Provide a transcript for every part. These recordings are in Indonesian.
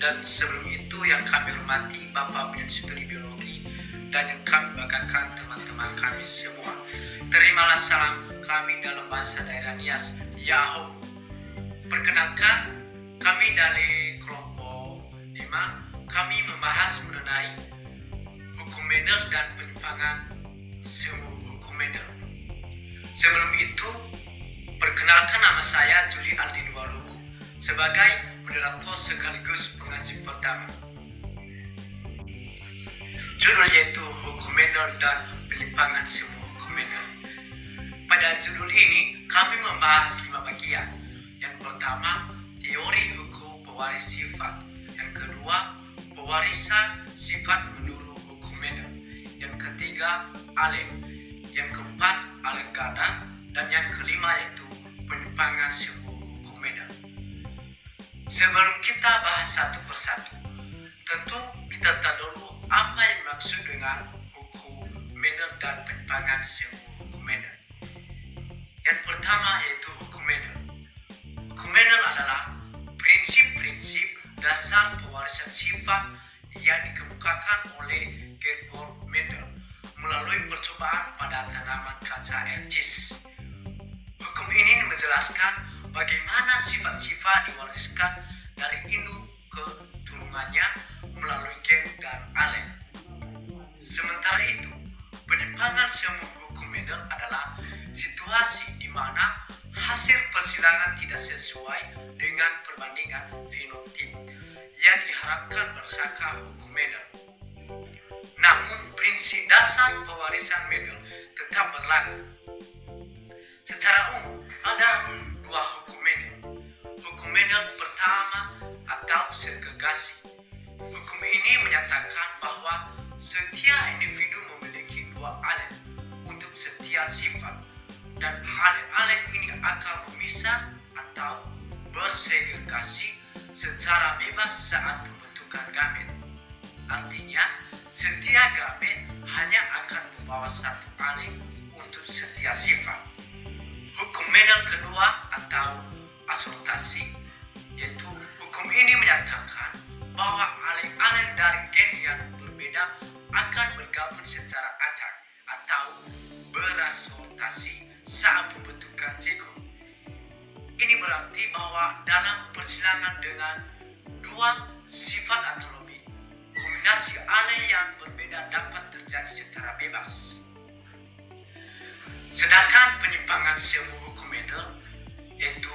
Dan sebelum itu yang kami hormati Bapak Bidang Studi Biologi dan yang kami banggakan teman-teman kami semua. Terimalah salam kami dalam bahasa daerah Nias, Yahoo. Perkenalkan, kami dari kelompok 5, kami membahas mengenai hukum Mendel dan penyimpangan semu hukum Mendel. Sebelum itu, perkenalkan nama saya Juli Aldin Walubu sebagai moderator sekaligus pengaji pertama. Judul yaitu hukum Mendel dan penyimpangan semu hukum Mendel. Pada judul ini, kami membahas 5 bagian. Yang pertama, teori hukum pewaris sifat. Yang kedua, pewarisan sifat menurut hukum Mendel. Yang ketiga, alen. Yang keempat, alen ganda. Dan yang kelima yaitu penyimpangan semu hukum Mendel. Sebelum kita bahas satu persatu, tentu kita tahu dulu apa yang dimaksud dengan hukum Mendel dan penyimpangan semu hukum Mendel. Yang pertama yaitu hukum Mendel. Hukum Mendel adalah prinsip-prinsip dasar pewarisan sifat yang dikemukakan oleh Georg Mendel melalui percobaan pada tanaman kaca ercis. Hukum ini menjelaskan bagaimana sifat-sifat diwariskan dari induk ke turunannya melalui gen dan alen. Sementara itu, penyimpangan semu hukum Mendel adalah situasi di mana hasil persilangan tidak sesuai dengan perbandingan fenotip yang diharapkan berdasarkan hukum Mendel. Namun, prinsip dasar pewarisan Mendel tetap berlaku. Secara umum, ada 2 hukum Mendel. Hukum Mendel pertama atau segregasi. Hukum ini menyatakan bahwa setiap individu memiliki 2 alen untuk setiap sifat, dan alen-alen ini akan memisah atau bersegregasi secara bebas saat pembentukan gamet. Artinya, setiap gamet hanya akan membawa 1 alen untuk setiap sifat. Hukum Mendel kedua atau asortasi, yaitu hukum ini menyatakan bahwa alen-alen dari gen yang berbeda akan bergabung secara acak atau berasortasi saat pembentukan zigot. Ini berarti bahwa dalam persilangan dengan 2 sifat atau lebih, kombinasi alen yang berbeda dapat terjadi secara bebas. Sedangkan penyimpangan semu hukum Mendel yaitu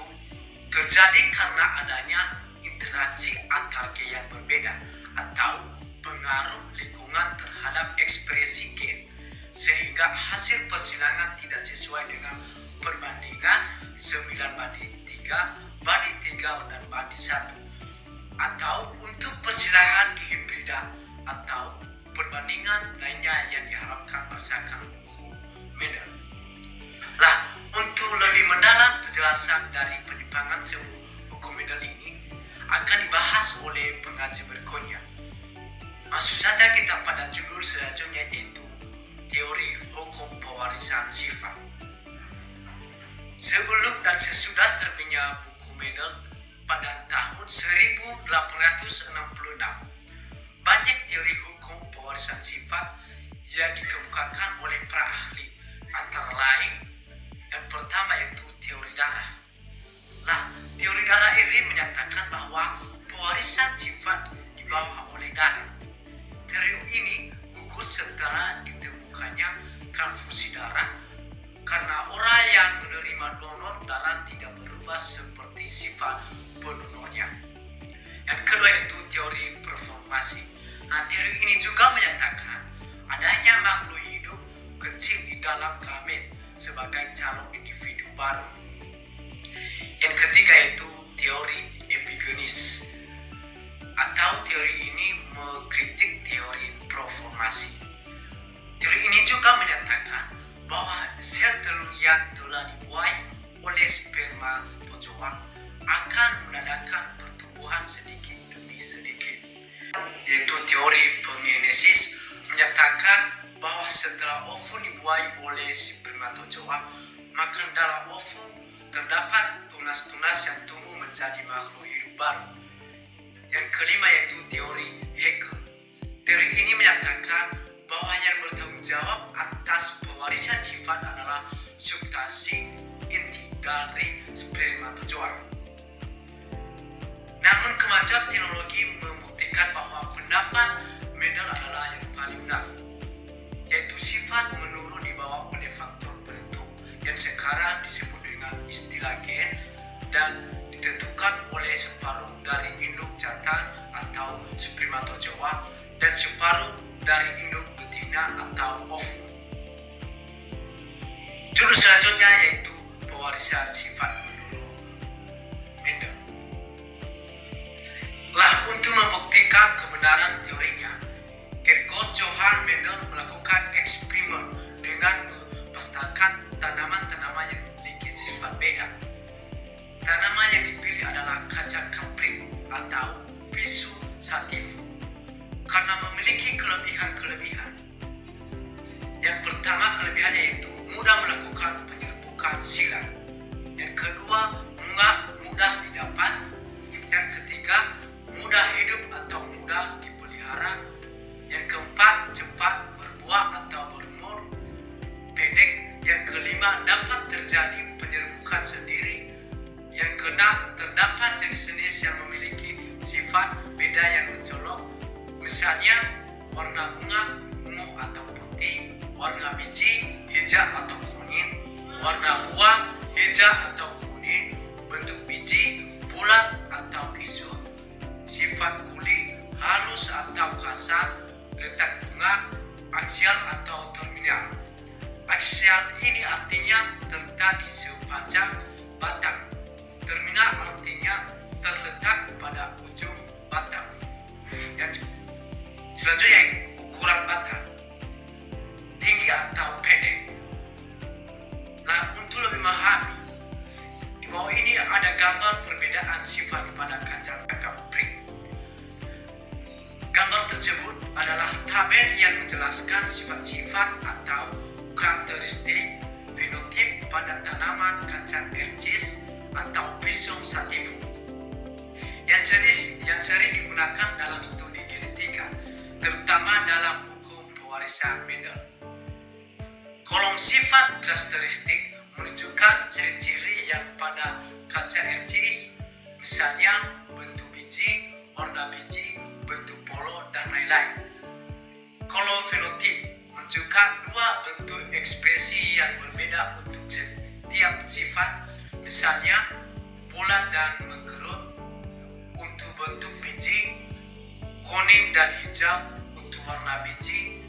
terjadi karena adanya interaksi antar gen yang berbeda atau pengaruh lingkungan terhadap ekspresi gen, sehingga hasil persilangan tidak sesuai dengan perbandingan 9:3, banding 3 dan banding 1, atau untuk persilangan dihibrida atau perbandingan lainnya yang diharapkan berdasarkan hukum Mendel. Lah, untuk lebih mendalam penjelasan dari penyimpangan semu hukum Mendel ini akan dibahas oleh pengaji berikutnya. Masuk saja kita pada judul selanjutnya, yaitu teori hukum pewarisan sifat. Sebelum dan sesudah terbitnya buku Mendel pada tahun 1866, banyak teori hukum pewarisan sifat yang dikemukakan oleh para ahli, antara lain yang pertama yaitu teori darah. Nah, teori darah ini menyatakan bahwa pewarisan sifat dibawa oleh darah. Teori ini gugur setelah ditemukannya transfusi darah, karena orang yang menerima donor darah tidak berubah seperti sifat pendonornya. Yang kedua yaitu teori performasi. Nah, teori ini juga menyatakan adanya makhluk hidup kecil di dalam gamet sebagai calon individu baru. Yang ketiga yaitu teori epigenis, atau teori ini mengkritik teori performasi. Teori ini juga menyatakan bahwa sel telur yang telah dibuai oleh spermatozoa akan menandakan pertumbuhan sedikit demi sedikit. Yaitu teori penggenesis menyatakan bahwa setelah ovum dibuai oleh spermatozoa, maka dalam ovum terdapat tunas-tunas yang tumbuh menjadi makhluk hidup baru. Yang kelima yaitu teori Hegel. Teori ini menyatakan bahwa yang bertanggung jawab atas pewarisan sifat adalah substansi inti dari spermatozoa. Namun kemajuan teknologi membuktikan bahwa pendapat Mendel adalah yang paling benar, yaitu sifat menurun dibawa oleh faktor penentu yang sekarang disebut dengan istilah gen dan ditentukan oleh separuh dari induk jantan atau spermatozoa dan separuh dari induk betina atau ovum. Judul selanjutnya yaitu pewarisan sifat menurut Mendel. Untuk membuktikan kebenaran teorinya, Kierkegaard Johann Mendel melakukan eksperimen dengan mepastakan tanaman-tanaman yang memiliki sifat beda. Tanaman yang dipilih adalah kacang kapring atau Pisum sativum karena memiliki kelebihan-kelebihan. Yang pertama kelebihannya yaitu mudah melakukan penyerbukan silat. Yang kedua, mudah didapat. Yang ketiga, mudah hidup atau mudah dipelihara. Yang keempat, cepat berbuah atau berumur pendek. Yang kelima, dapat terjadi penyerbukan sendiri. Yang keenam, terdapat jenis-jenis yang memiliki sifat beda yang mencolok. Misalnya, warna bunga ungu atau putih, warna biji hijau atau kuning, warna buah hijau atau kuning, bentuk biji bulat atau kisut, sifat kulit halus atau kasar, letak bunga, aksial atau terminal. Aksial ini artinya terletak di sepanjang batang. Terminal artinya terletak pada ujung batang. Yang selanjutnya ukuran batang, tinggi atau pendek. Untuk lebih memahami, di bawah ini ada gambar perbedaan sifat pada kacang kapring. Gambar tersebut adalah tabel yang menjelaskan sifat-sifat atau karakteristik fenotip pada tanaman kacang ercis atau Pisum sativum yang sering digunakan dalam studi genetika, terutama dalam hukum pewarisan Mendel. Kolom sifat karakteristik menunjukkan ciri-ciri yang pada kacang ercis, misalnya bentuk biji, warna biji, bentuk polo, dan lain-lain. Kolom fenotip menunjukkan dua bentuk ekspresi yang berbeda untuk setiap sifat, misalnya bulat dan mengkerut untuk bentuk biji, kuning dan hijau untuk warna biji.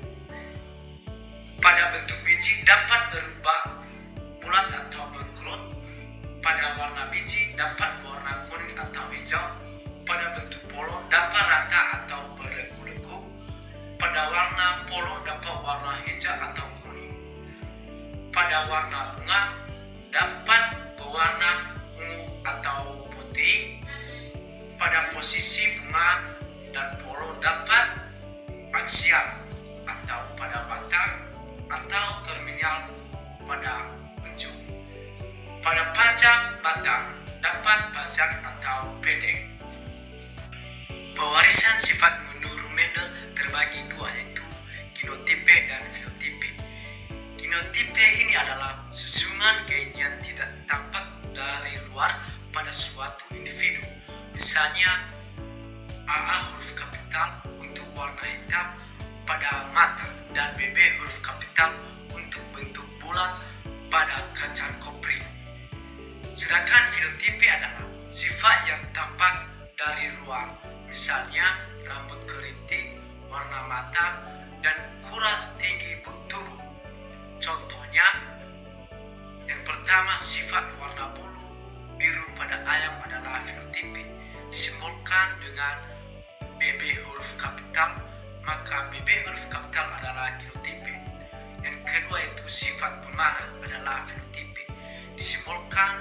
Pada bentuk biji dapat berubah bulat atau berkerut. Pada warna biji dapat berwarna kuning atau hijau. Pada bentuk polo dapat rata atau berlegu-legu. Pada warna polo dapat warna hijau atau kuning. Pada warna bunga dapat berwarna ungu atau putih. Pada posisi bunga dan polo dapat aksial atau pada batang atau terminal pada ujung. Pada panjang batang dapat panjang atau pendek. Pewarisan sifat menurut Mendel terbagi dua, yaitu genotipe dan fenotipe. Genotipe ini adalah susunan gen yang tidak tampak dari luar pada suatu individu. Misalnya AA huruf kapital untuk warna hitam pada mata dan BB huruf kapital untuk bentuk bulat pada kacang kopri. Sedangkan fenotipe adalah sifat yang tampak dari luar, misalnya rambut keriting, warna mata, dan ukuran tinggi tubuh. Contohnya, yang pertama sifat warna bulu biru pada ayam adalah fenotipe, disimbolkan dengan BB huruf kapital, maka BB huruf kapital adalah genotipe. Yang kedua yaitu sifat pemarah adalah fenotipe, disimbolkan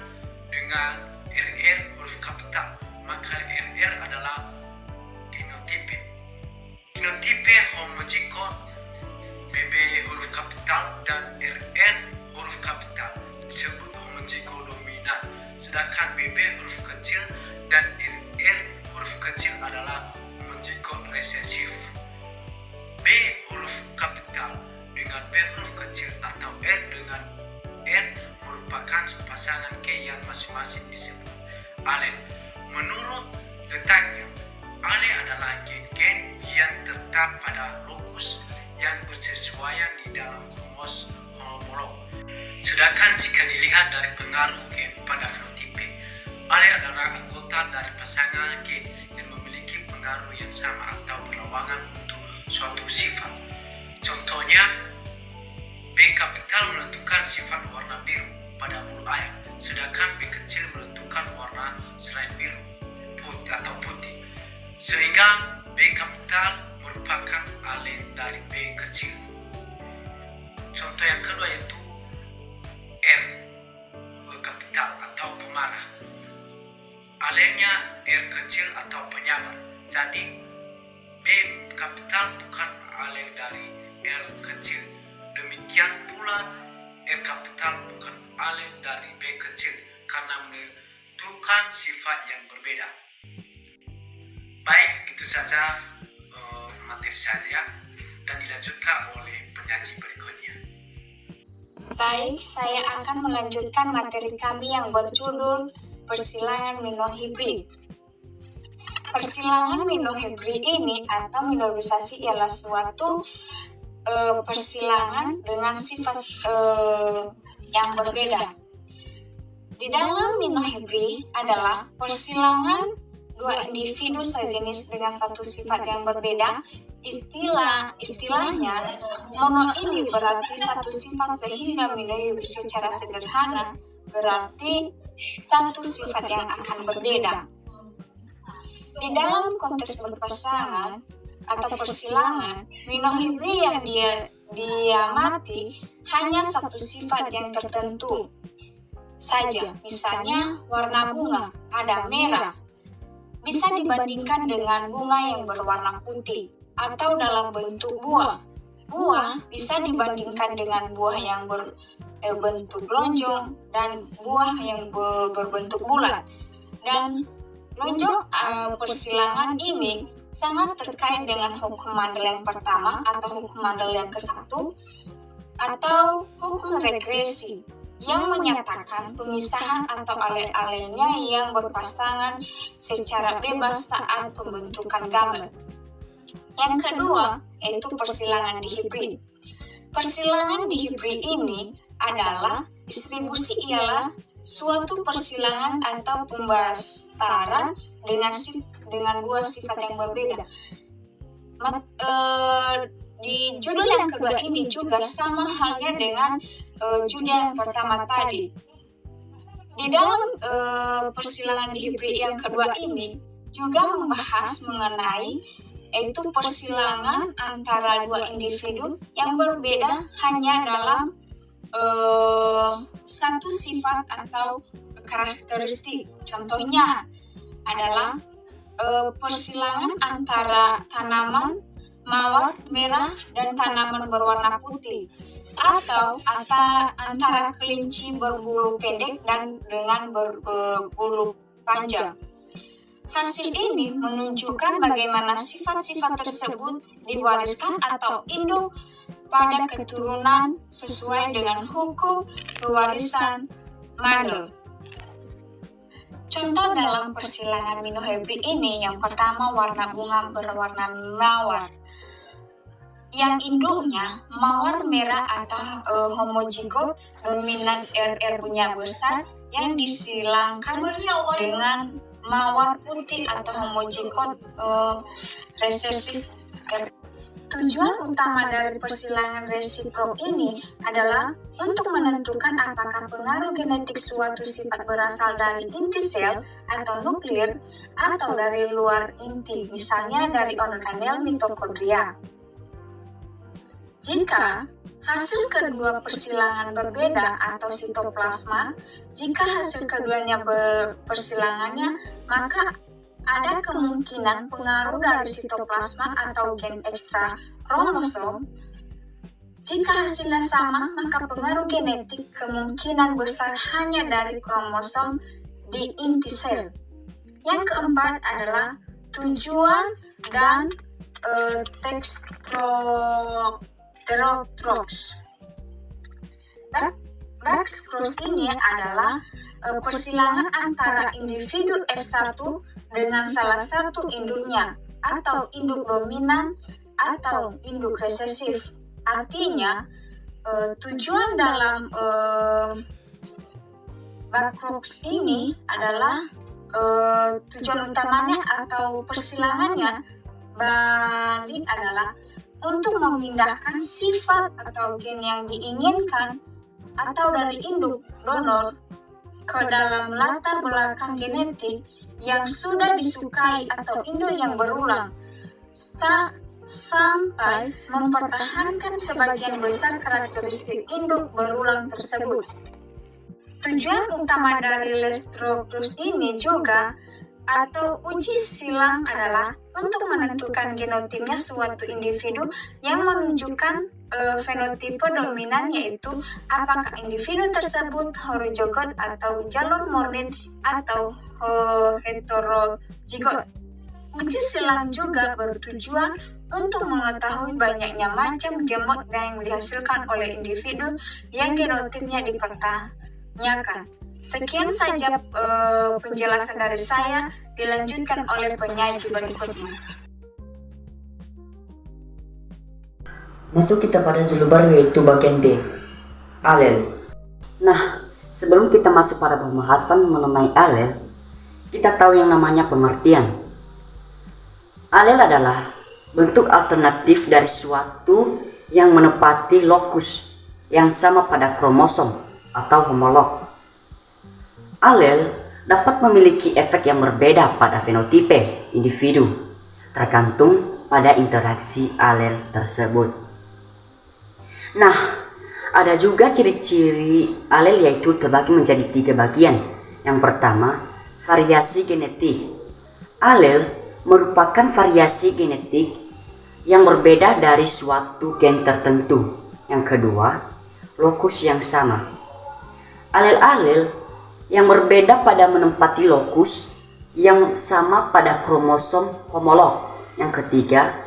dengan RR huruf kapital, maka RR adalah genotipe. Genotipe homozigot BB huruf kapital dan RR huruf kapital disebut homozigot dominan, sedangkan BB huruf kecil dan RR huruf kecil adalah homozigot sama atau berlawanan untuk suatu sifat. Contohnya, B kapital menentukan sifat warna biru pada bulu ayam, sedangkan B kecil menentukan warna selain biru atau putih. Sehingga B kapital merupakan alen dari B kecil. Contoh yang kedua yaitu R kapital atau pemarah. Alennya R kecil atau penyabar. Jadi B kapital bukan alen dari R kecil. Demikian pula R kapital bukan alen dari B kecil karena menentukan sifat yang berbeda. Baik, itu saja materi saya dan dilanjutkan oleh penyaji berikutnya. Baik, saya akan melanjutkan materi kami yang berjudul Persilangan minohibrid. Persilangan minohibrid ini atau minohibrisasi ialah suatu persilangan dengan sifat yang berbeda. Di dalam minohibrid adalah persilangan dua individu sejenis dengan satu sifat yang berbeda. Istilahnya mono ini berarti satu sifat, sehingga minohibrid secara sederhana berarti satu sifat yang akan berbeda. Di dalam konteks berpasangan atau persilangan, minohibrid yang diamati hanya satu sifat yang tertentu saja. Misalnya warna bunga, ada merah, bisa dibandingkan dengan bunga yang berwarna putih, atau dalam bentuk buah. Buah bisa dibandingkan dengan buah yang berbentuk lonjong dan buah yang berbentuk bulat. Dan lonjong persilangan ini sangat terkait dengan hukum Mandel yang pertama atau hukum Mandel yang ke-1 atau hukum regresi yang menyatakan pemisahan atau alen-alennya yang berpasangan secara bebas saat pembentukan gambar. Yang kedua yaitu persilangan dihibrid. Persilangan dihibrid ini adalah distribusi, ialah suatu persilangan atau pembastaran dengan dua sifat yang berbeda. Di judul yang kedua ini juga sama halnya dengan judul yang pertama tadi. Di dalam persilangan dihibrid yang kedua ini juga membahas mengenai yaitu persilangan antara dua individu yang berbeda hanya dalam satu sifat atau karakteristik. Contohnya adalah persilangan antara tanaman mawar merah dan tanaman berwarna putih, atau antara kelinci berbulu pendek dan dengan berbulu panjang. Hasil ini menunjukkan bagaimana sifat-sifat tersebut diwariskan atau induk pada keturunan sesuai dengan hukum pewarisan Mandel. Contoh dalam persilangan minohibrid ini, yang pertama warna bunga berwarna mawar, yang induknya mawar merah atau homozigot dominan RR punya besar yang disilangkan dengan mawar putih atau homozigot resesif. Tujuan utama dari persilangan resiprok ini adalah untuk menentukan apakah pengaruh genetik suatu sifat berasal dari inti sel atau nuklir atau dari luar inti, misalnya dari organel mitokondria. Jika hasil kedua persilangan berbeda atau sitoplasma, jika hasil keduanya persilangannya, maka ada kemungkinan pengaruh dari sitoplasma atau gen ekstra kromosom. Jika hasilnya sama, maka pengaruh genetik kemungkinan besar hanya dari kromosom di inti sel. Yang keempat adalah tujuan dan Dextrotrox. Dextrotrox ini adalah persilangan antara individu F1 dengan salah satu induknya, atau induk dominan atau induk resesif. Artinya, tujuan dalam Dextrotrox ini adalah tujuan utamanya atau persilangannya balik adalah untuk memindahkan sifat atau gen yang diinginkan atau dari induk donor ke dalam latar belakang genetik yang sudah disukai atau induk yang berulang sampai mempertahankan sebagian besar karakteristik induk berulang tersebut. Tujuan utama dari Lestroklos ini juga atau uji silang adalah untuk menentukan genotipnya suatu individu yang menunjukkan fenotipe dominan, yaitu apakah individu tersebut homozigot atau jalur murni atau heterozigot. Uji silang juga bertujuan untuk mengetahui banyaknya macam gamut yang dihasilkan oleh individu yang genotipnya dipertanyakan. Sekian saja penjelasan dari saya, dilanjutkan oleh penyaji berikutnya. Masuk kita pada judul baru, yaitu bagian D, alel. Nah, sebelum kita masuk pada pembahasan mengenai alel, kita tahu yang namanya pengertian. Alel adalah bentuk alternatif dari suatu yang menepati lokus yang sama pada kromosom atau homolog. Alel dapat memiliki efek yang berbeda pada fenotipe individu, tergantung pada interaksi alel tersebut. Nah, ada juga ciri-ciri alel, yaitu terbagi menjadi 3 bagian. Yang pertama, variasi genetik. Alel merupakan variasi genetik yang berbeda dari suatu gen tertentu. Yang kedua, lokus yang sama. Alel-alel yang berbeda pada menempati lokus yang sama pada kromosom homolog. Yang ketiga,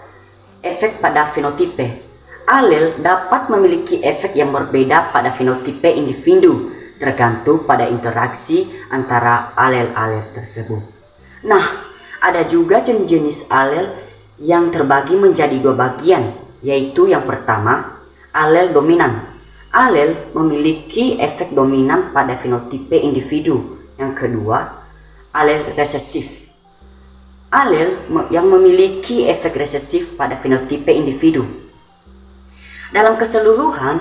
efek pada fenotipe. Alel dapat memiliki efek yang berbeda pada fenotipe individu, tergantung pada interaksi antara alel-alel tersebut. Nah, ada juga jenis alel yang terbagi menjadi 2 bagian, yaitu yang pertama, alel dominan. Alel memiliki efek dominan pada fenotipe individu. Yang kedua, alel resesif. Alel yang memiliki efek resesif pada fenotipe individu. Dalam keseluruhan,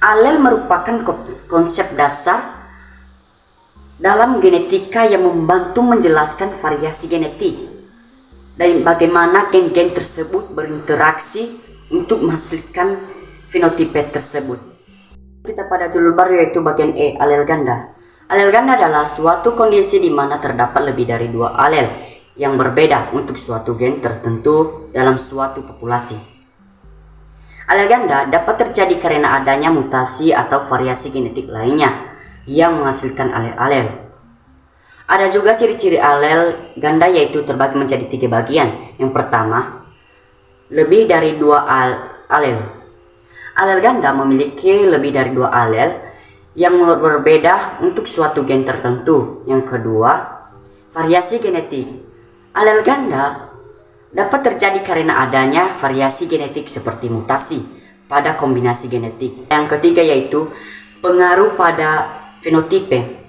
alel merupakan konsep dasar dalam genetika yang membantu menjelaskan variasi genetik dan bagaimana gen-gen tersebut berinteraksi untuk menghasilkan fenotipe tersebut. Kita pada judul baru, yaitu bagian E, alel ganda. Alel ganda adalah suatu kondisi di mana terdapat lebih dari 2 alel yang berbeda untuk suatu gen tertentu dalam suatu populasi. Alel ganda dapat terjadi karena adanya mutasi atau variasi genetik lainnya yang menghasilkan alel-alel. Ada juga ciri-ciri alel ganda, yaitu terbagi menjadi 3 bagian. Yang pertama, lebih dari 2 alel. Alel ganda memiliki lebih dari 2 alel yang berbeda untuk suatu gen tertentu. Yang kedua, variasi genetik. Alel ganda dapat terjadi karena adanya variasi genetik seperti mutasi pada kombinasi genetik. Yang ketiga yaitu pengaruh pada fenotipe.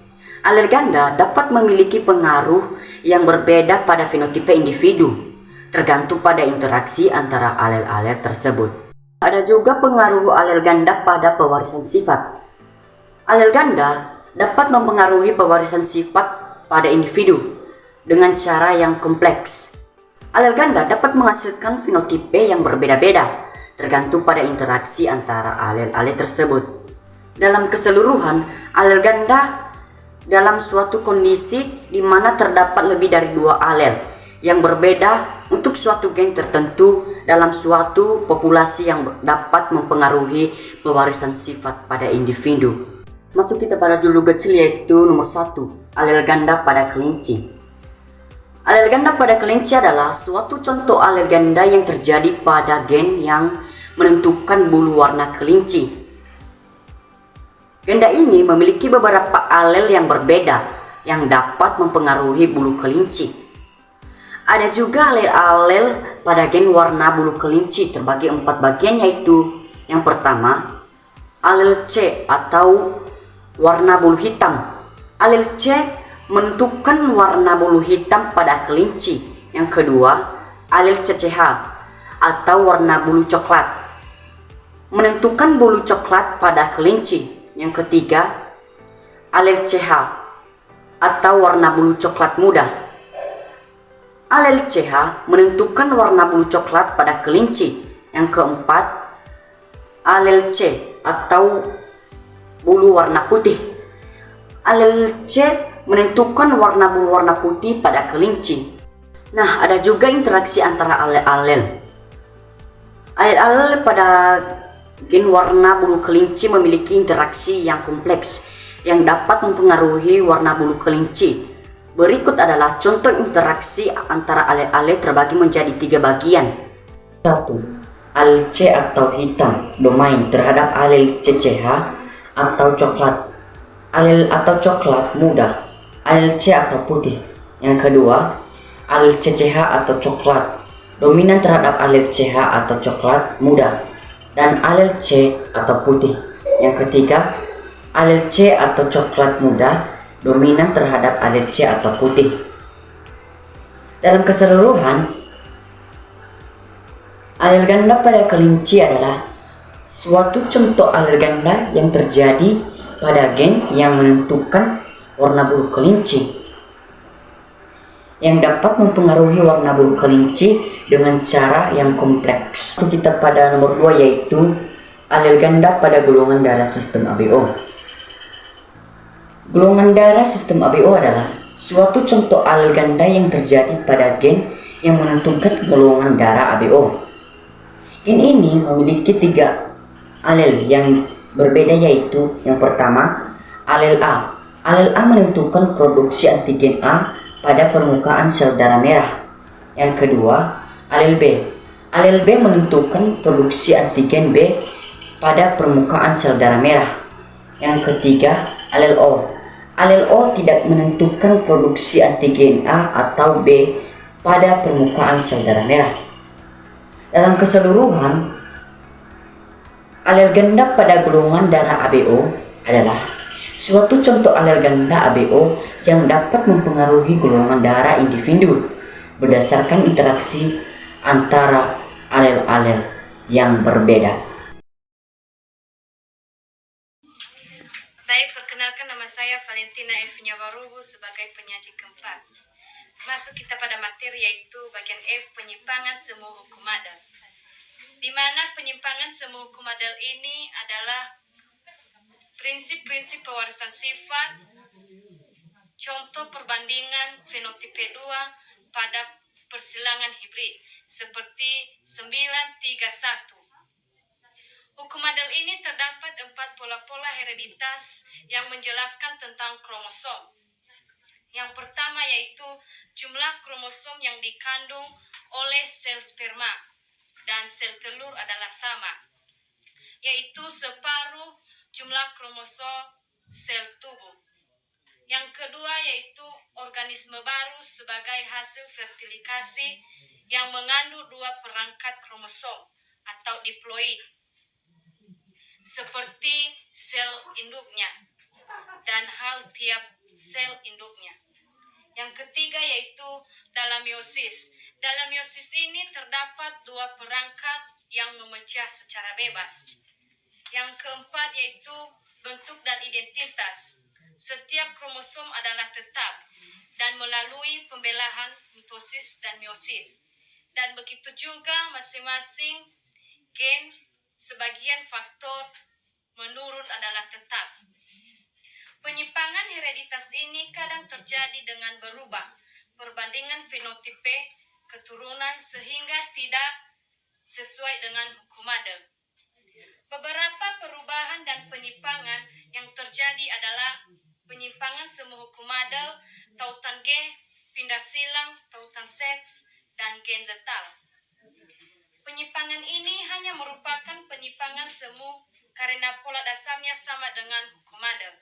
Alel ganda dapat memiliki pengaruh yang berbeda pada fenotipe individu, tergantung pada interaksi antara alel-alel tersebut. Ada juga pengaruh alel ganda pada pewarisan sifat. Alel ganda dapat mempengaruhi pewarisan sifat pada individu dengan cara yang kompleks. Alel ganda dapat menghasilkan fenotipe yang berbeda-beda, tergantung pada interaksi antara alel-alel tersebut. Dalam keseluruhan, alel ganda dalam suatu kondisi di mana terdapat lebih dari 2 alel yang berbeda untuk suatu gen tertentu dalam suatu populasi yang dapat mempengaruhi pewarisan sifat pada individu. Masuk kita pada judul kecil, yaitu nomor 1, alel ganda pada kelinci. Alel ganda pada kelinci adalah suatu contoh alel ganda yang terjadi pada gen yang menentukan bulu warna kelinci. Ganda ini memiliki beberapa alel yang berbeda yang dapat mempengaruhi bulu kelinci. Ada juga alel-alel pada gen warna bulu kelinci, terbagi 4 bagian, yaitu yang pertama, alel C atau warna bulu hitam. Alel C menentukan warna bulu hitam pada kelinci. Yang kedua, alel CCH atau warna bulu coklat. Menentukan bulu coklat pada kelinci. Yang ketiga, alel CH atau warna bulu coklat muda. Alel CH menentukan warna bulu coklat pada kelinci. Yang keempat, alel C atau bulu warna putih. Alel C menentukan warna bulu warna putih pada kelinci. Nah, ada juga interaksi antara alel-alel. Alel-alel pada gen warna bulu kelinci memiliki interaksi yang kompleks yang dapat mempengaruhi warna bulu kelinci. Berikut adalah contoh interaksi antara alel-alel terbagi menjadi 3 bagian. 1. Alel C atau hitam domain terhadap alel CCH atau coklat. Alel atau coklat muda, alel C atau putih. Yang kedua, alel CCH atau coklat dominan terhadap alel CH atau coklat muda dan alel C atau putih. Yang ketiga, alel C atau coklat muda dominan terhadap alel C atau putih. Dalam keseluruhan, alel ganda pada kelinci adalah suatu contoh alel ganda yang terjadi pada gen yang menentukan warna bulu kelinci, yang dapat mempengaruhi warna bulu kelinci dengan cara yang kompleks. Kita pada nomor 2, yaitu alel ganda pada golongan darah sistem ABO. Golongan darah sistem ABO adalah suatu contoh alel ganda yang terjadi pada gen yang menentukan golongan darah ABO. Gen ini memiliki 3 alel yang berbeda, yaitu yang pertama, alel A. Alel A menentukan produksi antigen A pada permukaan sel darah merah. Yang kedua, alel B. Alel B menentukan produksi antigen B pada permukaan sel darah merah. Yang ketiga, alel O. Alel O tidak menentukan produksi antigen A atau B pada permukaan sel darah merah. Dalam keseluruhan, alel ganda pada golongan darah ABO adalah suatu contoh alel ganda ABO yang dapat mempengaruhi golongan darah individu berdasarkan interaksi antara alel-alel yang berbeda. Baik, perkenalkan nama saya Valentina F. Nyawarubu sebagai penyaji keempat. Masuk kita pada materi, yaitu bagian F, penyimpangan semu hukum adil. Di mana penyimpangan semu hukum adil ini adalah prinsip-prinsip pewarisan sifat, contoh perbandingan fenotipe 2 pada persilangan hibrid seperti 931. Hukum adil ini terdapat 4 pola-pola hereditas yang menjelaskan tentang kromosom. Yang pertama yaitu jumlah kromosom yang dikandung oleh sel sperma dan sel telur adalah sama, yaitu separuh jumlah kromosom sel tubuh. Yang kedua yaitu organisme baru sebagai hasil fertilisasi yang mengandung 2 perangkat kromosom atau diploid, seperti sel induknya dan hal tiap sel induknya. Yang ketiga yaitu dalam meiosis. Dalam meiosis ini terdapat 2 perangkat yang memecah secara bebas. Yang keempat yaitu bentuk dan identitas. Setiap kromosom adalah tetap dan melalui pembelahan mitosis dan meiosis. Dan begitu juga masing-masing gen sebagian faktor menurun adalah tetap. Penyimpangan hereditas ini kadang terjadi dengan berubah perbandingan fenotipe keturunan sehingga tidak sesuai dengan hukum adil. Beberapa perubahan dan penyimpangan yang terjadi adalah penyimpangan semu hukum adil, tautan G, pindah silang, tautan seks, dan gen letal. Penyimpangan ini hanya merupakan penyimpangan semu karena pola dasarnya sama dengan hukum adil.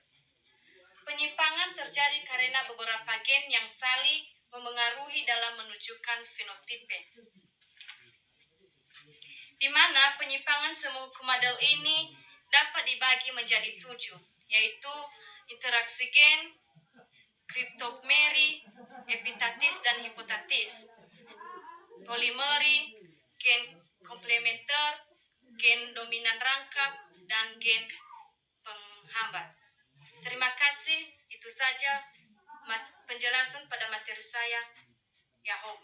Penyimpangan terjadi karena beberapa gen yang saling memengaruhi dalam menunjukkan fenotipe. Di mana penyimpangan semu hukum adil ini dapat dibagi menjadi 7, yaitu interaksi gen, kriptopmeri, epitatis, dan hipotatis. polimeri, gen komplementer, gen dominan rangkap, dan gen penghambat. Terima kasih, itu saja penjelasan pada materi saya. Yahoo.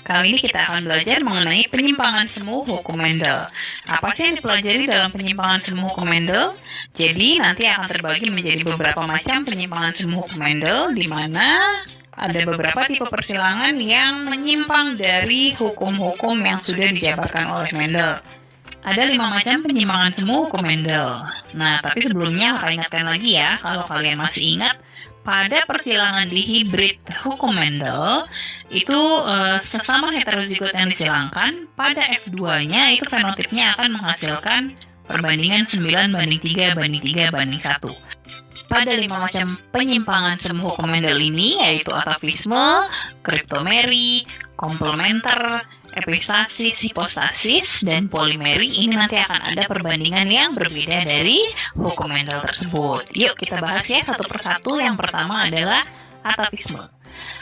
Kali ini kita akan belajar mengenai penyimpangan semu hukum Mendel. Apa sih yang dipelajari dalam penyimpangan semu hukum Mendel? Jadi nanti akan terbagi menjadi beberapa macam penyimpangan semu hukum Mendel, di mana ada beberapa tipe persilangan yang menyimpang dari hukum-hukum yang sudah dijabarkan oleh Mendel. Ada 5 macam penyimpangan semu hukum Mendel. Nah, tapi sebelumnya akan ingatkan lagi ya, kalau kalian masih ingat, pada persilangan di hibrid hukum Mendel, itu sesama heterozigot yang disilangkan, pada F2-nya itu fenotipnya akan menghasilkan perbandingan 9:3:3:1. Pada 5 macam penyimpangan semu hukum Mendel ini, yaitu atavisme, kriptomeri, komplementer, epistasis, hipostasis, dan polimeri, ini nanti akan ada perbandingan yang berbeda dari hukum Mendel tersebut. Yuk kita bahas ya satu persatu. Yang pertama adalah atavisme.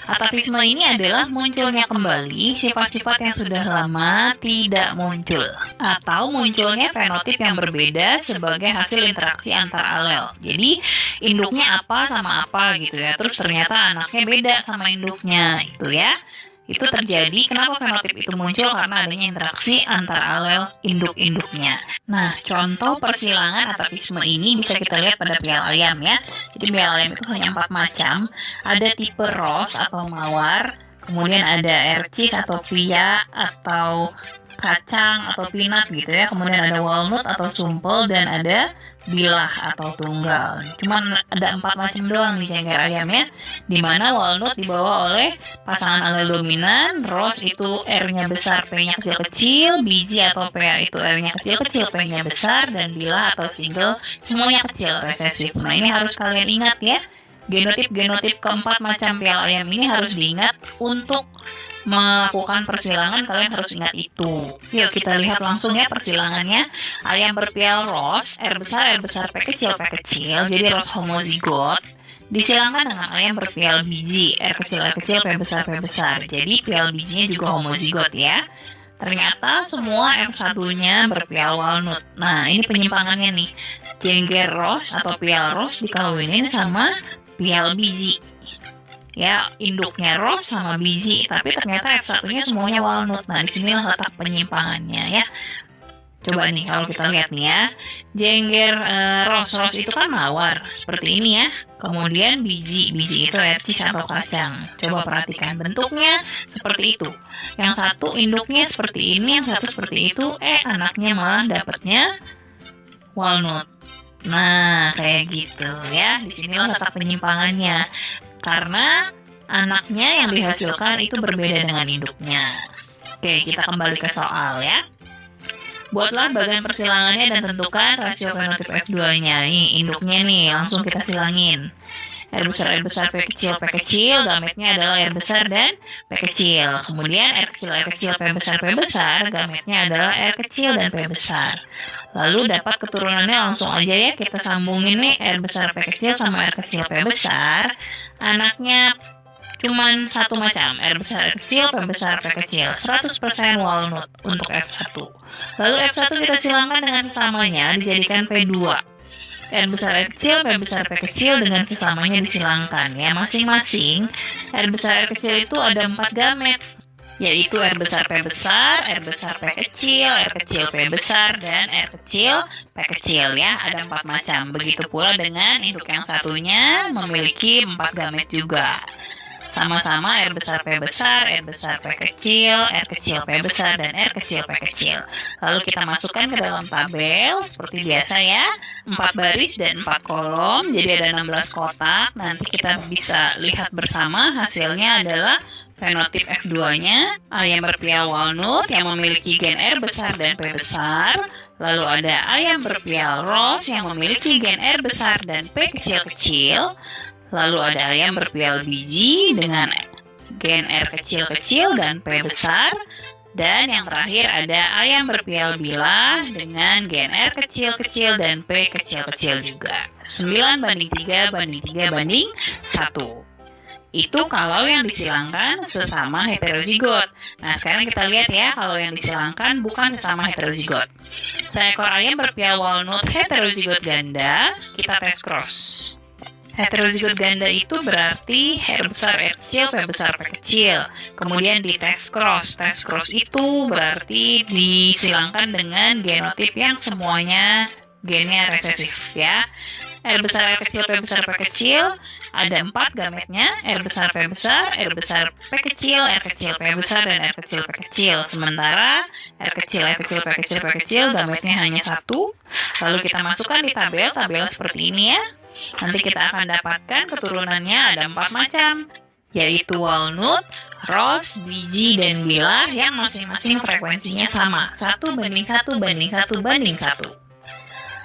Atavisme ini adalah munculnya kembali sifat-sifat yang sudah lama tidak muncul, atau munculnya fenotip yang berbeda sebagai hasil interaksi antar alel. Jadi induknya apa sama apa gitu ya, terus ternyata anaknya beda sama induknya, itu ya. Itu terjadi, kenapa fenotip itu muncul? Karena adanya interaksi antar alel induk-induknya. Nah, contoh persilangan atavisme ini bisa kita lihat pada pial ayam ya. Jadi pial ayam itu hanya 4 macam. Ada tipe ros atau mawar, kemudian ada ercis atau pia atau kacang atau peanut gitu ya. Kemudian ada walnut atau sumpel, dan ada bilah atau tunggal. Cuman ada 4 macam doang nih jengger ayam ya, dimana walnut dibawa oleh pasangan alel dominan, ros itu R-nya besar, P-nya kecil-kecil, biji atau PA itu R-nya kecil-kecil, P-nya besar, dan bilah atau single semuanya kecil, resesif. Nah ini harus kalian ingat ya, genotip-genotip keempat macam pial ayam ini harus diingat. Untuk melakukan persilangan kalian harus ingat itu. Yuk kita lihat langsung ya persilangannya. Ayam berpial ros, R besar, P kecil, jadi ros homozigot, disilangkan dengan ayam berpial biji, R kecil, P besar, jadi pial bijinya juga homozigot ya. Ternyata semua F1-nya berpial walnut. Nah ini penyimpangannya nih, jengger ros atau pial ros dikawinin sama pial biji ya, induknya ros sama biji, tapi ternyata F1-nya semuanya walnut. Nah, disinilah letak penyimpangannya ya. Coba nih kalau kita lihat nih ya, jengger ros itu kan mawar seperti ini ya. Kemudian biji itu ercis atau kacang. Coba perhatikan bentuknya seperti itu. Yang satu induknya seperti ini, yang satu seperti itu. Anaknya malah dapatnya walnut. Nah, kayak gitu ya. Disinilah letak penyimpangannya. Karena anaknya yang dihasilkan itu berbeda dengan induknya. Oke, kita kembali ke soal ya. Buatlah bagian persilangannya dan tentukan rasio fenotip F2-nya. Nih, induknya nih, langsung kita silangin. R besar, P kecil, gametnya adalah R besar dan P kecil. Kemudian R kecil, P besar, gametnya adalah R kecil dan P besar. Lalu dapat keturunannya langsung aja ya, kita sambungin nih R besar, P kecil sama R kecil, P besar. Anaknya cuman satu macam, R besar, R kecil, P besar, P kecil. 100% walnut untuk F1. Lalu F1 kita silangkan dengan sesamanya, dijadikan P2. R besar, R kecil, P besar, P kecil dengan sesamanya disilangkan ya. Masing-masing R besar, R kecil itu ada 4 gamet, yaitu R besar, P besar, R besar, P kecil, R kecil, P besar, dan R kecil, P kecil ya. Ada 4 macam. Begitu pula dengan induk yang satunya memiliki 4 gamet juga. Sama-sama R besar, P besar, R besar, P kecil, R kecil, P besar, dan R kecil, P kecil. Lalu kita masukkan ke dalam tabel seperti biasa ya. 4 baris dan 4 kolom, jadi ada 16 kotak. Nanti kita bisa lihat bersama hasilnya adalah fenotip F2-nya, ayam berpial walnut yang memiliki gen R besar dan P besar. Lalu ada ayam berpial ros yang memiliki gen R besar dan P kecil-kecil. Lalu ada ayam berpial biji dengan gen R kecil-kecil dan P besar. Dan yang terakhir ada ayam berpial bilah dengan gen R kecil-kecil dan P kecil-kecil juga. 9:3:3:1. Itu kalau yang disilangkan sesama heterozigot. Nah, sekarang kita lihat ya, kalau yang disilangkan bukan sesama heterozigot. Seekor ayam berpial walnut heterozigot ganda, kita tes cross. Heterozigot ganda itu berarti R besar R kecil, P besar P kecil. Kemudian di tes cross. Tes cross itu berarti disilangkan dengan genotip yang semuanya gennya resesif ya. R besar R kecil, P besar P kecil, ada 4 gametnya, R besar P besar, R besar P kecil, R kecil P besar, dan R kecil P kecil. Sementara R kecil P kecil gametnya hanya 1. Lalu kita masukkan di tabel seperti ini ya. Nanti kita akan dapatkan keturunannya ada 4 macam, yaitu walnut, rose, biji, dan bilah yang masing-masing frekuensinya sama, 1:1:1:1.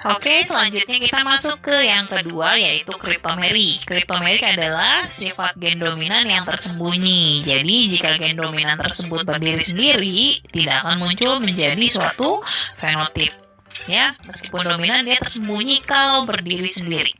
Oke, selanjutnya kita masuk ke yang kedua, yaitu kriptomeri. Kriptomeri adalah sifat gen dominan yang tersembunyi. Jadi, jika gen dominan tersebut berdiri sendiri, tidak akan muncul menjadi suatu fenotip. Ya, meskipun dominan, dia tersembunyi kalau berdiri sendiri.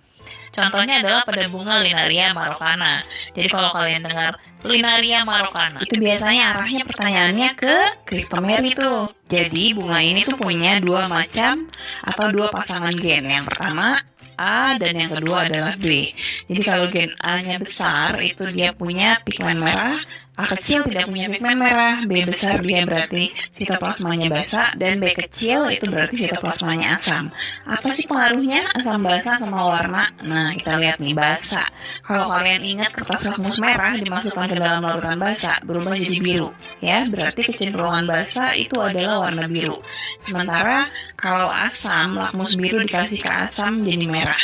Contohnya adalah pada bunga Linaria marokana. Jadi kalau kalian dengar Linaria marokana, itu biasanya arahnya pertanyaannya ke kriptomeri tuh. Jadi bunga ini tuh punya 2 macam atau 2 pasangan gen. Yang pertama A dan yang kedua adalah B. Jadi kalau gen A-nya besar, itu dia punya pigmen merah. A kecil tidak punya pigmen merah, B besar dia berarti sitoplasmanya basa, dan B kecil itu berarti sitoplasmanya asam. Apa sih pengaruhnya asam basa sama warna? Nah, kita lihat nih, basa. Kalau kalian ingat kertas lakmus merah dimasukkan ke dalam larutan basa, berubah jadi biru. Ya, berarti kecenderungan basa itu adalah warna biru. Sementara kalau asam, lakmus biru dikasih ke asam jadi merah.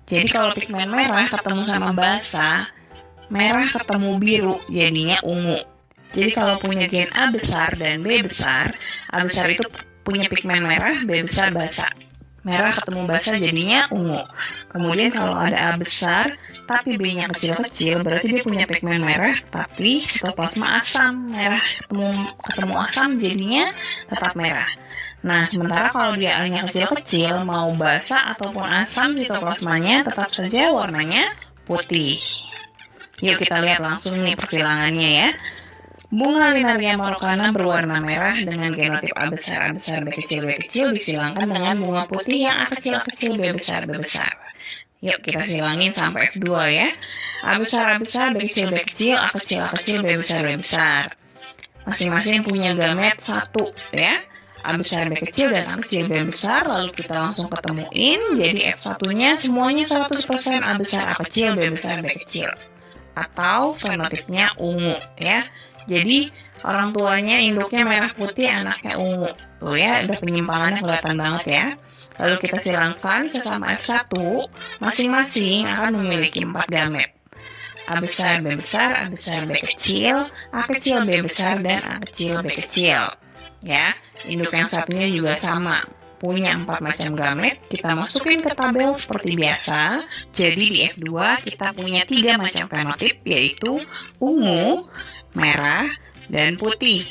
Jadi kalau pigmen merah ketemu sama basa, merah ketemu biru jadinya ungu. Jadi kalau punya gen A besar dan B besar, A besar itu punya pigmen merah, B besar basa. Merah ketemu basa jadinya ungu. Kemudian kalau ada A besar tapi B-nya kecil-kecil, berarti dia punya pigmen merah tapi sitoplasma asam. Merah ketemu asam jadinya tetap merah. Nah, sementara kalau dia A-nya kecil-kecil, mau basa ataupun asam, sitoplasmanya tetap saja warnanya putih. Yuk kita lihat langsung nih persilangannya ya. Bunga Linaria marokana berwarna merah dengan genotip A besar B kecil disilangkan dengan bunga putih yang A kecil B besar. Yuk kita silangin sampai F2 ya. A besar B kecil A kecil B besar. Masing-masing punya gamet 1 ya. A besar B kecil dan A kecil B besar, lalu kita langsung ketemuin. Jadi F1-nya semuanya 100% A besar A kecil B besar B kecil. Atau fenotipnya ungu ya. Jadi orang tuanya induknya merah putih, anaknya ungu. Tuh ya, udah penyimpangannya kelihatan banget ya. Lalu kita silangkan sesama F1, masing-masing akan memiliki 4 gamet. A besar B besar, A besar B kecil, A kecil B besar, dan A kecil B kecil. Ya, induk yang satunya juga sama, punya 4 macam gamet. Kita masukin ke tabel seperti biasa. Jadi di F2 kita punya 3 macam fenotip, yaitu ungu, merah, dan putih.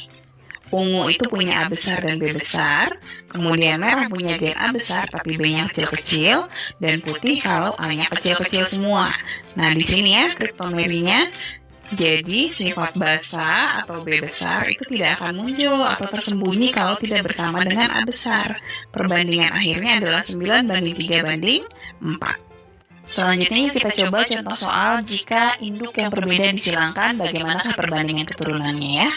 Ungu itu punya A besar dan B besar, kemudian merah punya gen A besar tapi B-nya kecil-kecil, dan putih kalau A-nya kecil-kecil semua. Nah, di sini ya kriptomerinya. Jadi sifat basa atau B besar itu tidak akan muncul atau tersembunyi kalau tidak bersama dengan A besar. Perbandingan akhirnya adalah 9:3:4. Selanjutnya yuk kita coba contoh soal jika induk yang berbeda disilangkan, bagaimanakah perbandingan keturunannya ya.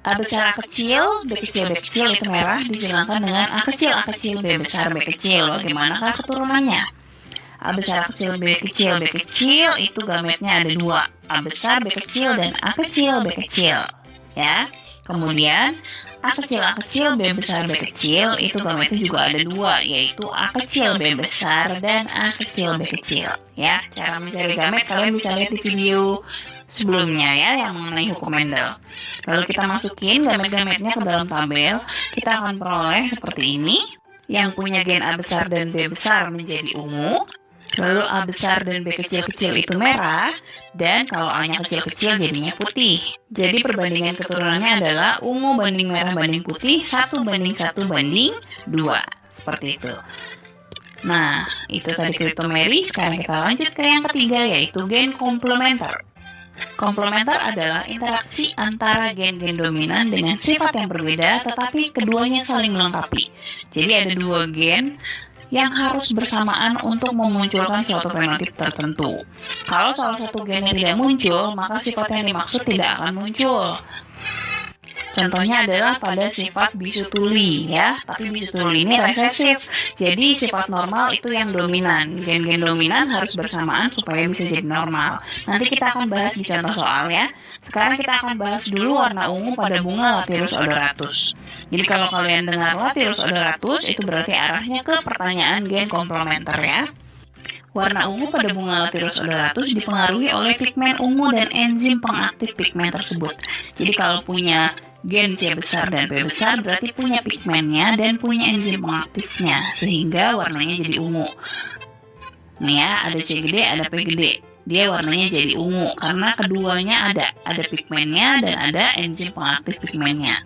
A besar A kecil, B kecil itu merah disilangkan dengan A kecil B besar B kecil. Bagaimanakah keturunannya? A besar A kecil B kecil itu gametnya ada 2, A besar B kecil dan A kecil B kecil ya. Kemudian A kecil B besar B kecil itu gametnya juga ada 2, yaitu A kecil B besar dan A kecil B kecil ya. Cara mencari gamet kalian bisa lihat di video sebelumnya ya, yang mengenai hukum Mendel. Lalu kita masukin gamet-gametnya ke dalam tabel, kita akan peroleh seperti ini. Yang punya gen A besar dan B besar menjadi ungu, lalu A besar dan B kecil itu merah, dan kalau A-nya kecil-kecil jadinya putih. Jadi perbandingan keturunannya adalah ungu banding merah banding putih 1:1:2. Seperti itu. Nah, itu tadi kriptomeri. Sekarang kita lanjut ke yang ketiga, yaitu gen komplementer. Komplementer adalah interaksi antara gen-gen dominan dengan sifat yang berbeda, tetapi keduanya saling melengkapi. Jadi ada dua gen yang harus bersamaan untuk memunculkan suatu fenotip tertentu. Kalau salah satu gennya tidak muncul, maka sifat yang dimaksud tidak akan muncul. Contohnya adalah pada sifat bisu tuli ya, tapi bisu tuli ini resesif. Jadi sifat normal itu yang dominan. Gen-gen dominan harus bersamaan supaya bisa jadi normal. Nanti kita akan bahas di contoh soal ya. Sekarang kita akan bahas dulu warna ungu pada bunga Lathyrus odoratus. Jadi kalau kalian dengar Lathyrus odoratus, itu berarti arahnya ke pertanyaan gen komplementer ya. Warna ungu pada bunga Lathyrus odoratus dipengaruhi oleh pigmen ungu dan enzim pengaktif pigmen tersebut. Jadi kalau punya gen C besar dan P besar berarti punya pigmennya dan punya enzim pengaktifnya, sehingga warnanya jadi ungu. Nih ya, ada C gede, ada P gede. Dia warnanya jadi ungu karena keduanya ada pigmennya dan ada enzim pengaktif pigmennya.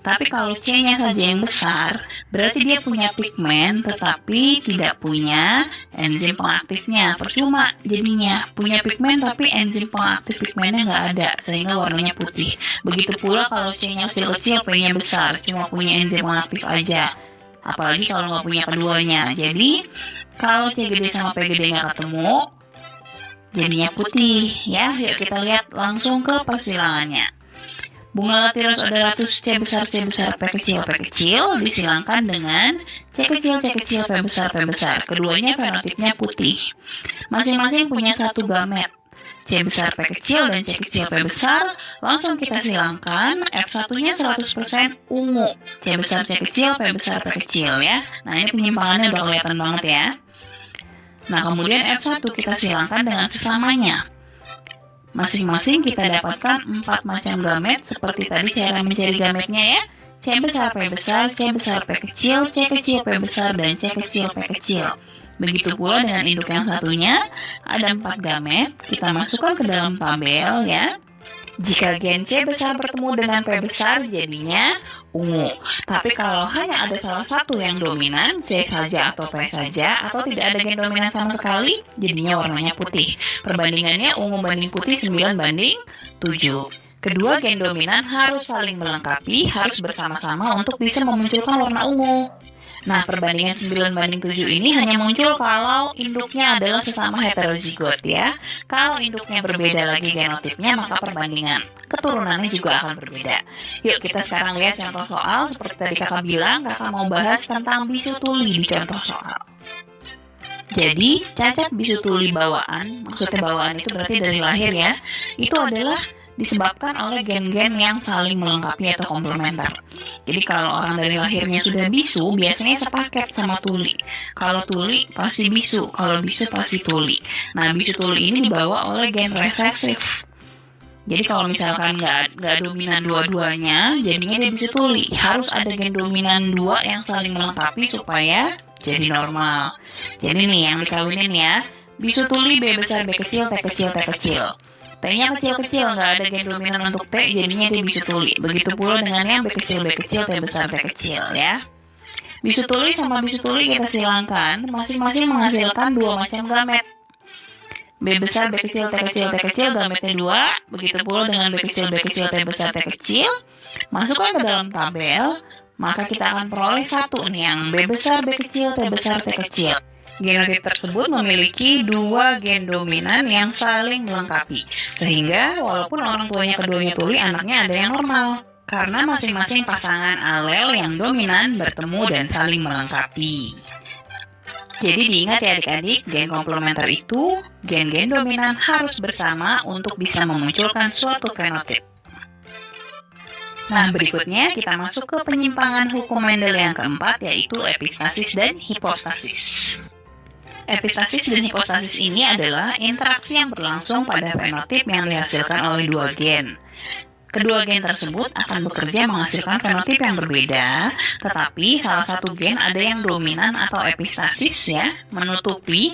Tapi kalau C-nya saja yang besar, berarti dia punya pigmen tetapi tidak punya enzim pengaktifnya. Percuma jadinya, punya pigmen tapi enzim pengaktif pigmennya nggak ada, sehingga warnanya putih. Begitu pula kalau C-nya kecil-kecil, P-nya besar, cuma punya enzim pengaktif aja. Apalagi kalau nggak punya keduanya. Jadi, kalau C gede sama P gede nggak ketemu, jadinya putih ya. Yuk kita lihat langsung ke persilangannya. Bunga Lathyrus odoratus C besar, P kecil disilangkan dengan C kecil, P besar. Keduanya fenotipnya putih. Masing-masing punya satu gamet, C besar, P kecil, dan C kecil, P besar. Langsung kita silangkan, F1-nya 100% ungu, C besar, C kecil, P besar, P kecil ya. Nah ini penyimpangannya udah kelihatan banget ya. Nah kemudian F1 kita silangkan dengan sesamanya. Masing-masing kita dapatkan 4 macam gamet seperti tadi cara mencari gametnya ya. C besar, P besar, C besar, P kecil, C kecil, P besar, dan C kecil, P kecil. Begitu pula dengan induk yang satunya, ada 4 gamet, kita masukkan ke dalam tabel ya. Jika gen C besar bertemu dengan P besar, jadinya ungu. Tapi kalau hanya ada salah satu yang dominan, C saja atau P saja, atau tidak ada gen dominan sama sekali, jadinya warnanya putih. Perbandingannya ungu banding putih 9 banding 7. Kedua gen dominan harus saling melengkapi, harus bersama-sama untuk bisa memunculkan warna ungu. Nah, perbandingan 9 banding 7 ini hanya muncul kalau induknya adalah sesama heterozigot ya. Kalau induknya berbeda lagi genotipnya, maka perbandingan keturunannya juga akan berbeda. Yuk kita sekarang lihat contoh soal. Seperti tadi kakak bilang, kakak mau bahas tentang bisu tuli di contoh soal. Jadi, cacat bisu tuli bawaan, maksudnya bawaan itu berarti dari lahir ya, itu adalah disebabkan oleh gen-gen yang saling melengkapi atau komplementer. Jadi kalau orang dari lahirnya sudah bisu, biasanya sepaket sama tuli. Kalau tuli pasti bisu, kalau bisu pasti tuli. Nah, bisu tuli ini dibawa oleh gen resesif. Jadi kalau misalkan nggak dominan dua-duanya, jadinya dia bisu tuli. Harus ada gen dominan dua yang saling melengkapi supaya jadi normal. Jadi nih yang dikawinin ya, bisu tuli B besar, B kecil, T kecil, T kecil. T-nya kecil-kecil, nggak ada gen dominan untuk T, jadinya dia bisu tuli. Begitu pula dengan yang B kecil, T besar, T kecil ya. Bisu tuli sama bisu tuli kita silangkan, masing-masing menghasilkan 2 macam gamet. B besar, B kecil, T kecil, gametnya 2. Begitu pula dengan B kecil, T besar, T kecil. Masukkan ke dalam tabel, maka kita akan peroleh satu nih yang B besar, B kecil, T besar, T kecil. Genotip tersebut memiliki 2 gen dominan yang saling melengkapi, sehingga walaupun orang tuanya keduanya tuli, anaknya ada yang normal, karena masing-masing pasangan alel yang dominan bertemu dan saling melengkapi. Jadi diingat ya adik-adik, gen komplementer itu, gen-gen dominan harus bersama untuk bisa memunculkan suatu fenotip. Nah, berikutnya kita masuk ke penyimpangan hukum Mendel yang keempat, yaitu epistasis dan hipostasis. Epistasis dan hipostasis ini adalah interaksi yang berlangsung pada fenotip yang dihasilkan oleh 2 gen. Kedua gen tersebut akan bekerja menghasilkan fenotip yang berbeda, tetapi salah satu gen ada yang dominan atau epistasis ya, menutupi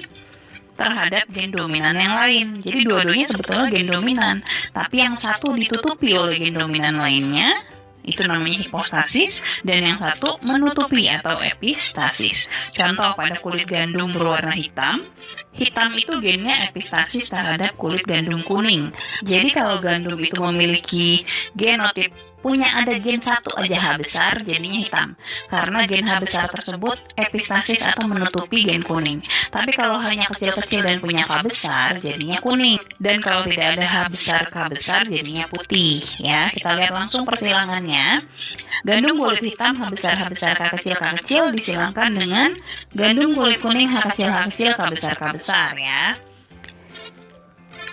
terhadap gen dominan yang lain. Jadi dua-duanya sebetulnya gen dominan, tapi yang satu ditutupi oleh gen dominan lainnya, itu namanya hipostasis, dan yang satu menutupi atau epistasis. Contoh pada kulit gandum berwarna hitam, hitam itu gennya epistasis terhadap kulit gandum kuning. Jadi kalau gandum itu memiliki genotip punya ada gen satu aja H besar, jadinya hitam. Karena gen H besar tersebut epistasis atau menutupi gen kuning. Tapi kalau hanya kecil-kecil dan punya K besar, jadinya kuning. Dan kalau tidak ada H besar, K besar, jadinya putih. Ya, kita lihat langsung persilangannya. Gandum kulit hitam H besar, K kecil disilangkan dengan gandum kulit kuning H kecil, K besar ya.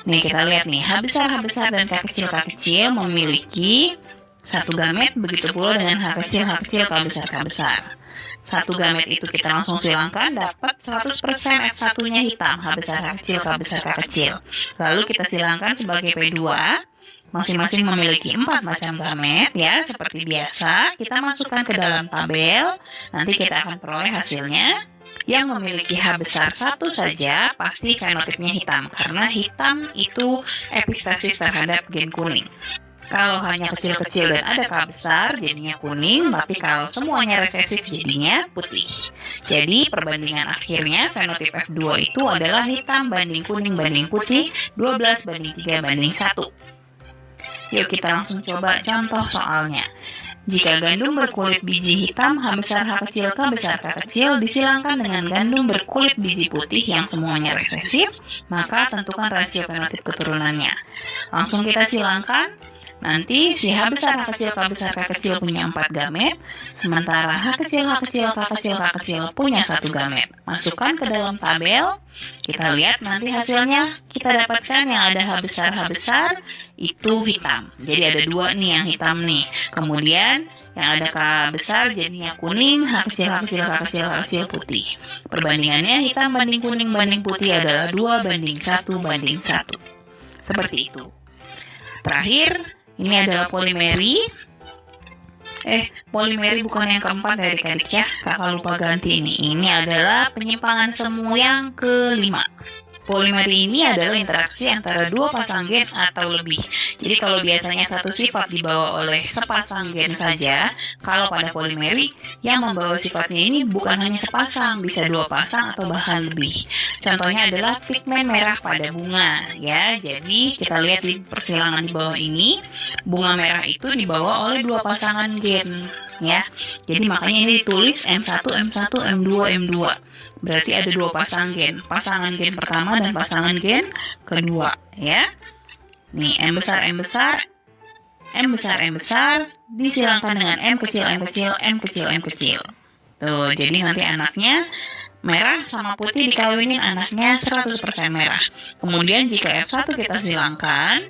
Nih kita lihat nih, H besar dan K kecil memiliki satu gamet, begitu pula dengan H kecil, K besar. Satu gamet itu kita langsung silangkan, dapat 100% F1-nya hitam, H besar, K kecil. Lalu kita silangkan sebagai P2, masing-masing memiliki 4 macam gamet ya, seperti biasa. Kita masukkan ke dalam tabel, nanti kita akan peroleh hasilnya. Yang memiliki H besar satu saja pasti fenotipnya hitam, karena hitam itu epistasis terhadap gen kuning. Kalau hanya kecil-kecil dan ada K besar jadinya kuning, tapi kalau semuanya resesif jadinya putih. Jadi perbandingan akhirnya fenotip F2 itu adalah hitam banding kuning banding putih, 12 banding 3 banding 1. Yuk kita langsung coba contoh soalnya. Jika gandum berkulit biji hitam H besar, K kecil disilangkan dengan gandum berkulit biji putih yang semuanya resesif, maka tentukan rasio fenotip keturunannya. Langsung kita silangkan. Nanti si H besar, K kecil punya 4 gamet, sementara H kecil, K kecil punya 1 gamet. Masukkan ke dalam tabel, kita lihat nanti hasilnya kita dapatkan yang ada H besar itu hitam. Jadi ada 2 nih yang hitam nih. Kemudian yang ada K besar jadinya kuning, H kecil putih. Perbandingannya hitam banding kuning banding putih adalah 2 banding 1 banding 1. Seperti itu. Terakhir, ini adalah polimeri. Polimeri bukan yang keempat dari adik ya. Kakak lupa ganti ini. Ini adalah penyimpangan semu yang kelima. Polimeri ini adalah interaksi antara 2 pasang gen atau lebih. Jadi kalau biasanya satu sifat dibawa oleh sepasang gen saja, kalau pada polimeri yang membawa sifatnya ini bukan hanya sepasang, bisa 2 pasang atau bahkan lebih. Contohnya adalah pigmen merah pada bunga ya. Jadi kita lihat di persilangan di bawah ini, bunga merah itu dibawa oleh 2 pasangan gen ya. Jadi makanya ini ditulis M1, M2, M2. Berarti ada 2 pasangan gen pertama dan pasangan gen kedua ya. Nih M besar disilangkan dengan M kecil. Tuh, jadi nanti anaknya merah sama putih dikawinin anaknya 100% merah. Kemudian jika F1 kita silangkan,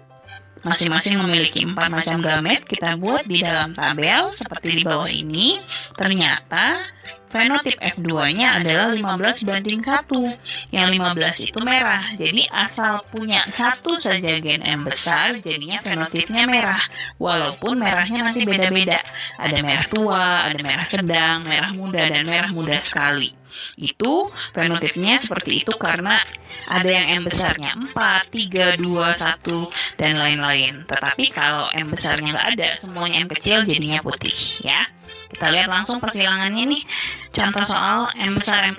masing-masing memiliki 4 macam gamet, kita buat di dalam tabel seperti di bawah ini. Ternyata fenotip F2-nya adalah 15 banding 1. Yang 15 itu merah. Jadi asal punya satu saja gen M besar, jadinya fenotipnya merah. Walaupun merahnya nanti beda-beda. Ada merah tua, ada merah sedang, merah muda, dan merah muda sekali. Itu fenotipnya seperti itu karena ada yang M besarnya 4, 3, 2, 1, dan lain-lain. Tetapi kalau M besarnya nggak ada, semuanya M kecil jadinya putih ya. Kita lihat langsung persilangannya nih. Contoh soal M besar, M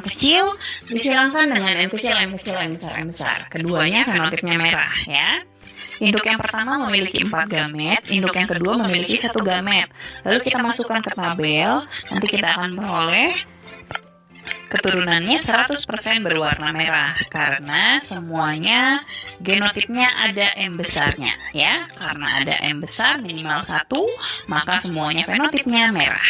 kecil disilangkan dengan M besar. Keduanya fenotipnya merah ya. Induk yang pertama memiliki 4 gamet, induk yang kedua memiliki 1 gamet. Lalu kita masukkan ke tabel, nanti kita akan peroleh keturunannya 100% berwarna merah karena semuanya genotipnya ada M besarnya ya. Karena ada M besar minimal 1, maka semuanya fenotipnya merah.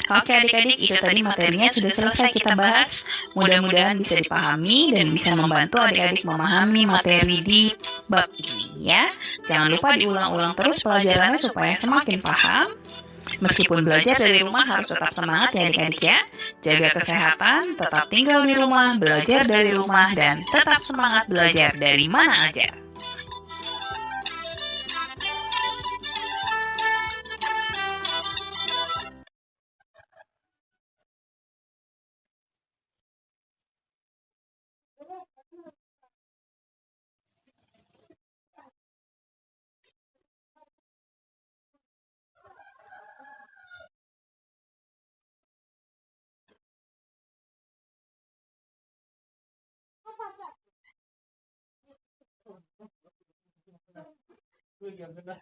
Oke adik-adik, itu tadi materinya sudah selesai kita bahas. Mudah-mudahan bisa dipahami dan bisa membantu adik-adik memahami materi di bab ini ya. Jangan lupa diulang-ulang terus pelajarannya supaya semakin paham. Meskipun belajar dari rumah harus tetap semangat ya adik-adik ya. Jaga kesehatan, tetap tinggal di rumah, belajar dari rumah, dan tetap semangat belajar dari mana aja. Gue gak benar.